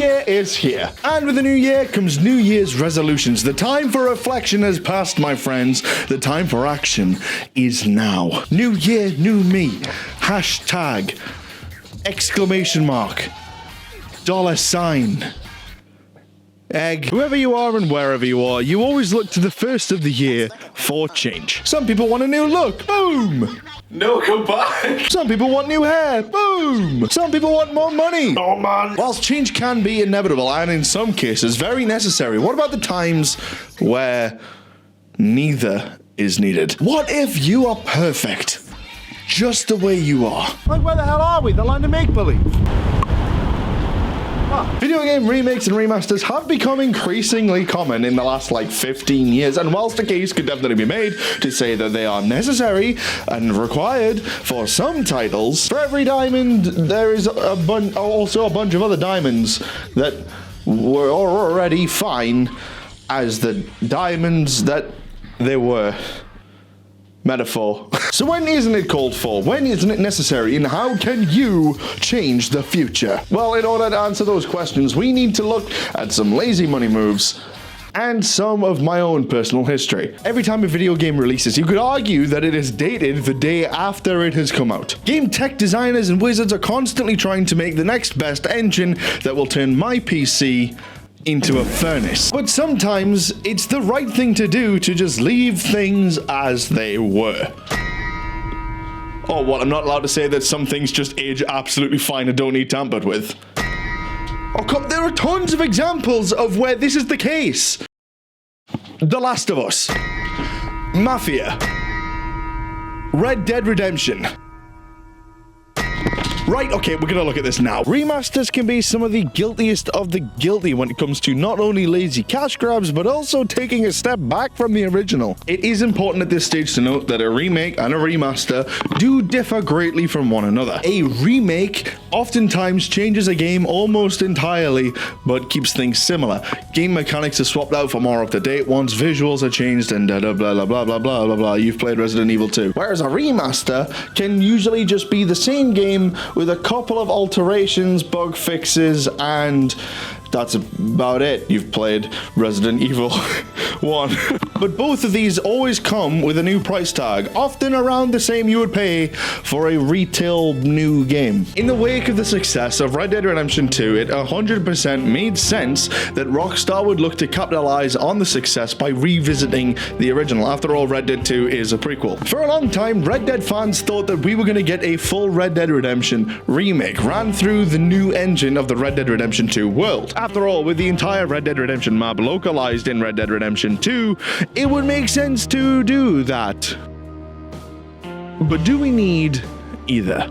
year is here. And with the new year comes New Year's resolutions. The time for reflection has passed, my friends. The time for action is now. New year, new me. Hashtag, exclamation mark, $, egg. Whoever you are and wherever you are, you always look to the first of the year for change. Some people want a new look. Boom! No, come back. Some people want new hair. Boom! Some people want more money. Oh, man. Whilst change can be inevitable and in some cases very necessary, what about the times where neither is needed? What if you are perfect just the way you are? Like, where the hell are we? The land of make-believe. Video game remakes and remasters have become increasingly common in the last 15 years, and whilst a case could definitely be made to say that they are necessary and required for some titles, for every diamond there is also a bunch of other diamonds that were already fine as the diamonds that they were. Metaphor. So when isn't it called for? When isn't it necessary? And how can you change the future? Well, in order to answer those questions, we need to look at some lazy money moves and some of my own personal history. Every time a video game releases, you could argue that it is dated the day after it has come out. Game tech designers and wizards are constantly trying to make the next best engine that will turn my PC into a furnace. But sometimes it's the right thing to do to just leave things as they were. Oh, what? I'm not allowed to say that some things just age absolutely fine and don't need tampered with. Oh, come, there are tons of examples of where this is the case. The Last of Us, Mafia, Red Dead Redemption. Right, okay, we're gonna look at this now. Remasters can be some of the guiltiest of the guilty when it comes to not only lazy cash grabs, but also taking a step back from the original. It is important at this stage to note that a remake and a remaster do differ greatly from one another. A remake oftentimes changes a game almost entirely, but keeps things similar. Game mechanics are swapped out for more up-to-date ones, visuals are changed, and blah blah blah blah blah blah blah blah. You've played Resident Evil 2. Whereas a remaster can usually just be the same game with a couple of alterations, bug fixes, and that's about it. You've played Resident Evil 1. But both of these always come with a new price tag, often around the same you would pay for a retail new game. In the wake of the success of Red Dead Redemption 2, it 100% made sense that Rockstar would look to capitalize on the success by revisiting the original. After all, Red Dead 2 is a prequel. For a long time, Red Dead fans thought that we were going to get a full Red Dead Redemption remake, ran through the new engine of the Red Dead Redemption 2 world. After all, with the entire Red Dead Redemption map localized in Red Dead Redemption 2, it would make sense to do that. But do we need either?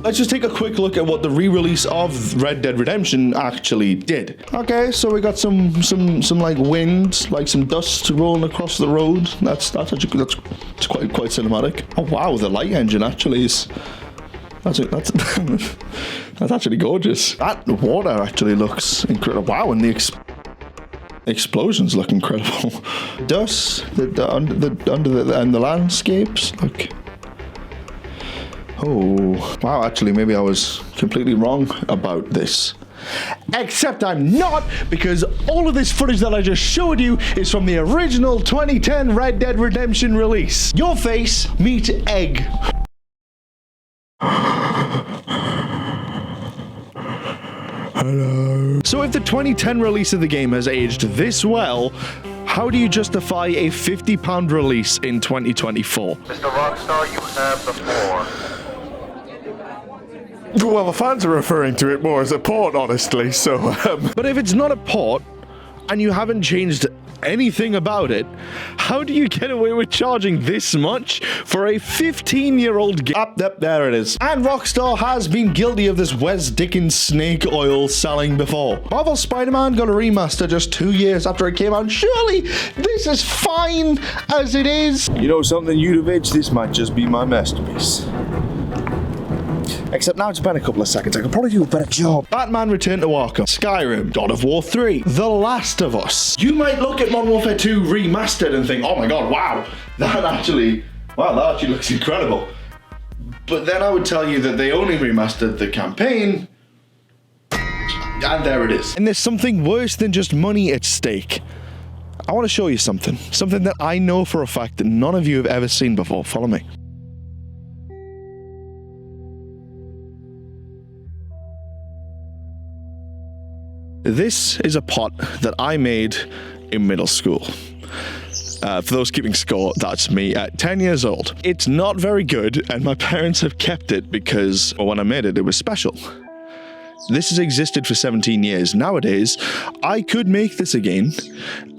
Let's just take a quick look at what the re-release of Red Dead Redemption actually did. Okay, so we got some like wind, like some dust rolling across the road. That's quite cinematic. Oh wow, the light engine actually is. That's actually gorgeous. That water actually looks incredible. Wow, and the explosions look incredible. Dust, under the landscapes. Look. Oh, wow, actually, maybe I was completely wrong about this. Except I'm not, because all of this footage that I just showed you is from the original 2010 Red Dead Redemption release. Your face meet egg. Hello. So if the 2010 release of the game has aged this well, how do you justify a £50 release in 2024? Mr. Rockstar, you have the floor. Well, the fans are referring to it more as a port, honestly, so... But if it's not a port, and you haven't changed anything about it, how do you get away with charging this much for a 15-year-old game? There it is. And Rockstar has been guilty of this Wes Dickens snake oil selling before. Marvel's Spider-Man got a remaster just 2 years after it came out. Surely this is fine as it is. You know something, Udovich? This might just be my masterpiece. Except now it's been a couple of seconds. I could probably do a better job. Batman Return to Arkham, Skyrim, God of War 3, The Last of Us. You might look at Modern Warfare 2 remastered and think, oh my god, wow, that actually looks incredible. But then I would tell you that they only remastered the campaign. And there it is. And there's something worse than just money at stake. I want to show you something. Something that I know for a fact that none of you have ever seen before. Follow me. This is a pot that I made in middle school. For those keeping score, that's me at 10 years old. It's not very good, and my parents have kept it because when I made it, it was special. This has existed for 17 years. Nowadays, I could make this again,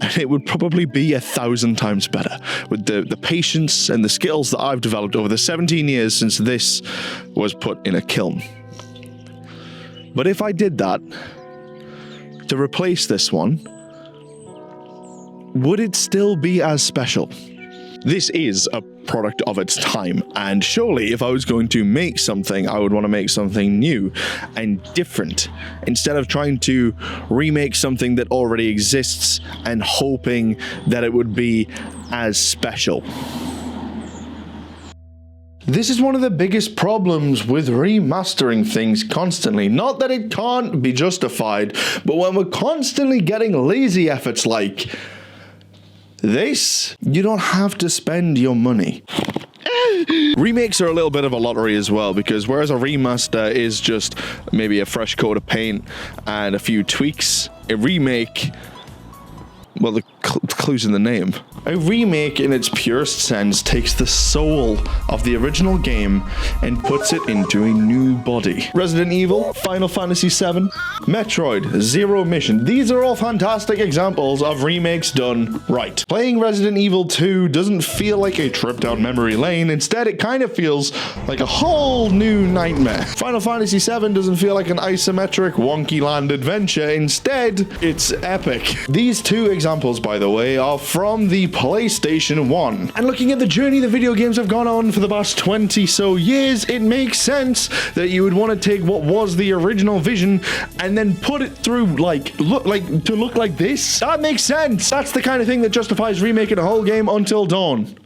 and it would probably be 1,000 times better with the patience and the skills that I've developed over the 17 years since this was put in a kiln. But if I did that, to replace this one, would it still be as special? This is a product of its time, and surely if I was going to make something, I would want to make something new and different, instead of trying to remake something that already exists and hoping that it would be as special. This is one of the biggest problems with remastering things constantly. Not that it can't be justified, but when we're constantly getting lazy efforts like this, you don't have to spend your money. Remakes are a little bit of a lottery as well, because whereas a remaster is just maybe a fresh coat of paint and a few tweaks, a remake, well, the clue's in the name. A remake in its purest sense takes the soul of the original game and puts it into a new body. Resident Evil, Final Fantasy VII, Metroid, Zero Mission. These are all fantastic examples of remakes done right. Playing Resident Evil 2 doesn't feel like a trip down memory lane. Instead, it kind of feels like a whole new nightmare. Final Fantasy VII doesn't feel like an isometric wonky land adventure. Instead, it's epic. These two examples, by the way, are from the PlayStation 1. And looking at the journey the video games have gone on for the past 20 so years, it makes sense that you would want to take what was the original vision and then put it through look like this. That makes sense. That's the kind of thing that justifies remaking a whole game Until Dawn.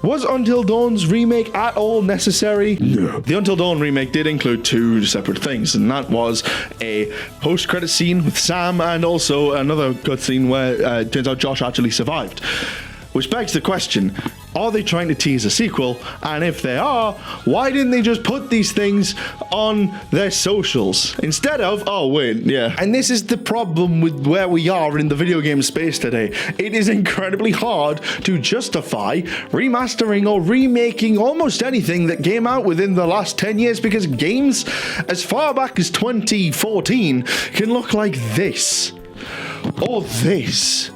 Was Until Dawn's remake at all necessary? No. The Until Dawn remake did include two separate things, and that was a post-credit scene with Sam and also another cutscene where it turns out Josh actually survived. Which begs the question, are they trying to tease a sequel? And if they are, why didn't they just put these things on their socials instead of, oh wait, yeah. And this is the problem with where we are in the video game space today. It is incredibly hard to justify remastering or remaking almost anything that came out within the last 10 years, because games as far back as 2014 can look like this, or this,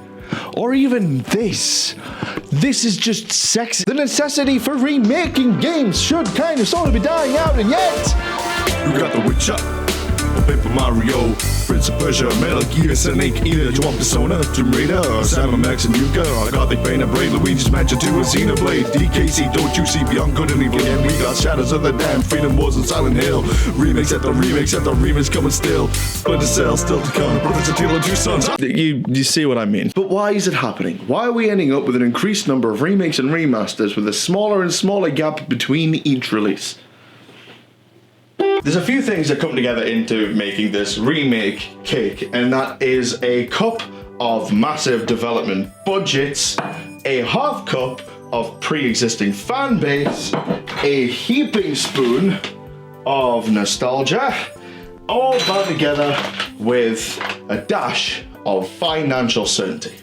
or even this. This is just sexy. The necessity for remaking games should kind of sort of be dying out, and yet you got The Witcher, Paper Mario, Prince of Persia, Metal Gear, Snake Eater, you want Persona, Tomb Raider, Sam Max and Yuka, Gothic Pain and Braid, Luigi's Mansion 2 and Xenoblade, DKC, Don't You See Beyond Good and Evil, and we got Shadows of the Damned, Freedom Wars and Silent Hill, remakes after remakes coming still, Splinter Cell still to come, Brothers of Steel and Two Sons. You see what I mean. But why is it happening? Why are we ending up with an increased number of remakes and remasters with a smaller and smaller gap between each release? There's a few things that come together into making this remake cake, and that is a cup of massive development budgets, a half cup of pre-existing fan base, a heaping spoon of nostalgia, all bound together with a dash of financial certainty.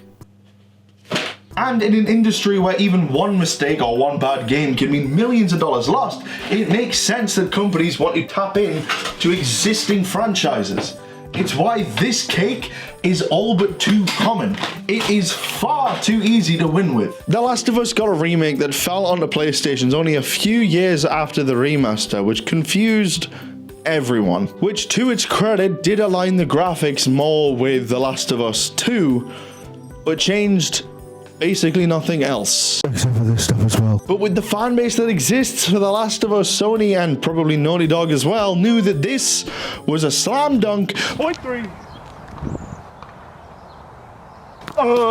And in an industry where even one mistake or one bad game can mean millions of dollars lost, it makes sense that companies want to tap in to existing franchises. It's why this cake is all but too common. It is far too easy to win with. The Last of Us got a remake that fell onto PlayStations only a few years after the remaster, which confused everyone. Which, to its credit, did align the graphics more with The Last of Us 2, but changed basically nothing else. Except for this stuff as well. But with the fan base that exists for The Last of Us, Sony and probably Naughty Dog as well knew that this was a slam dunk. Point 3.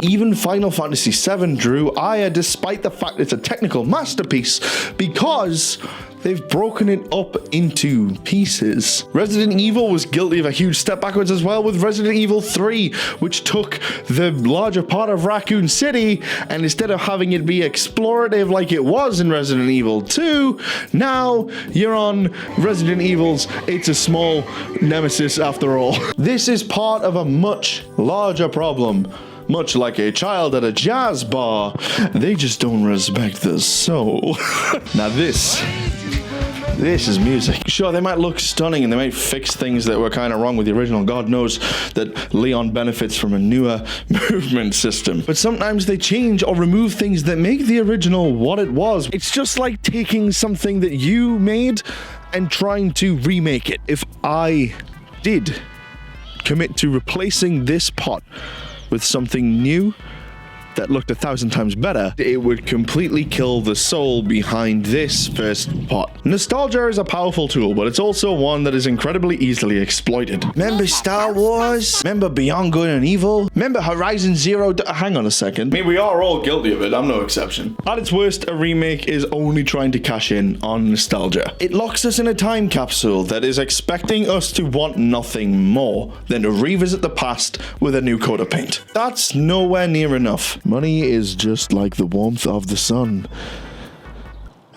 Even Final Fantasy VII drew ire despite the fact it's a technical masterpiece, because They've broken it up into pieces. Resident Evil was guilty of a huge step backwards as well with Resident Evil 3, which took the larger part of Raccoon City, and instead of having it be explorative like it was in Resident Evil 2, now you're on Resident Evil's It's a Small Nemesis after all. This is part of a much larger problem. Much like a child at a jazz bar, they just don't respect the soul. Now this is music. Sure, they might look stunning and they might fix things that were kind of wrong with the original. God knows that Leon benefits from a newer movement system. But sometimes they change or remove things that make the original what it was. It's just like taking something that you made and trying to remake it. If I did commit to replacing this pot with something new that looked 1,000 times better, it would completely kill the soul behind this first pot. Nostalgia is a powerful tool, but it's also one that is incredibly easily exploited. Remember Star Wars? Remember Beyond Good and Evil? Remember Horizon Zero Dawn? Hang on a second. I mean, we are all guilty of it. I'm no exception. At its worst, a remake is only trying to cash in on nostalgia. It locks us in a time capsule that is expecting us to want nothing more than to revisit the past with a new coat of paint. That's nowhere near enough. Money is just like the warmth of the sun,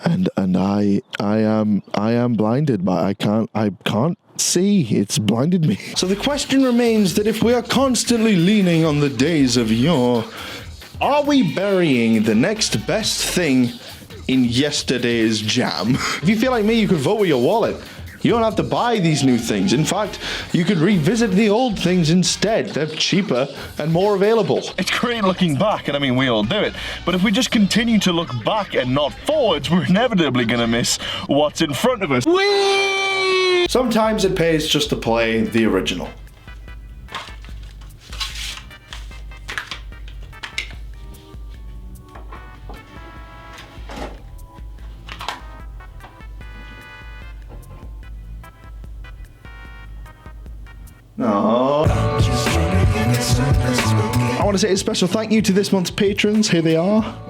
and I am blinded by I can't see. It's blinded me. So the question remains that if we are constantly leaning on the days of yore, are we burying the next best thing in yesterday's jam? If you feel like me, you could vote with your wallet. You don't have to buy these new things. In fact, you could revisit the old things instead. They're cheaper and more available. It's great looking back, and I mean, we all do it. But if we just continue to look back and not forwards, we're inevitably going to miss what's in front of us. Whee! Sometimes it pays just to play the original. Aww. I want to say a special thank you to this month's patrons. Here they are.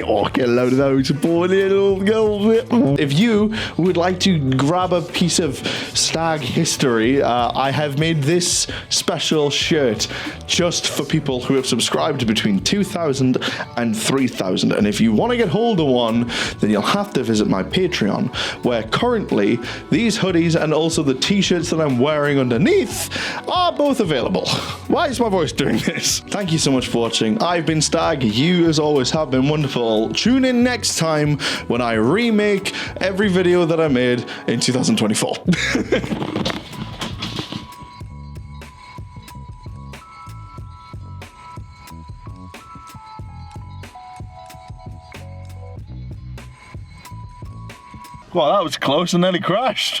Oh, get a load of those poor little girls. If you would like to grab a piece of stag history, I have made this special shirt just for people who have subscribed between 2,000 and 3,000. And if you want to get hold of one, then you'll have to visit my Patreon, where currently these hoodies and also the t-shirts that I'm wearing underneath are both available. Why is my voice doing this? Thank you so much for watching. I've been Stag. You, as always, have been wonderful. Tune in next time when I remake every video that I made in 2024. Well, that was close and nearly crashed.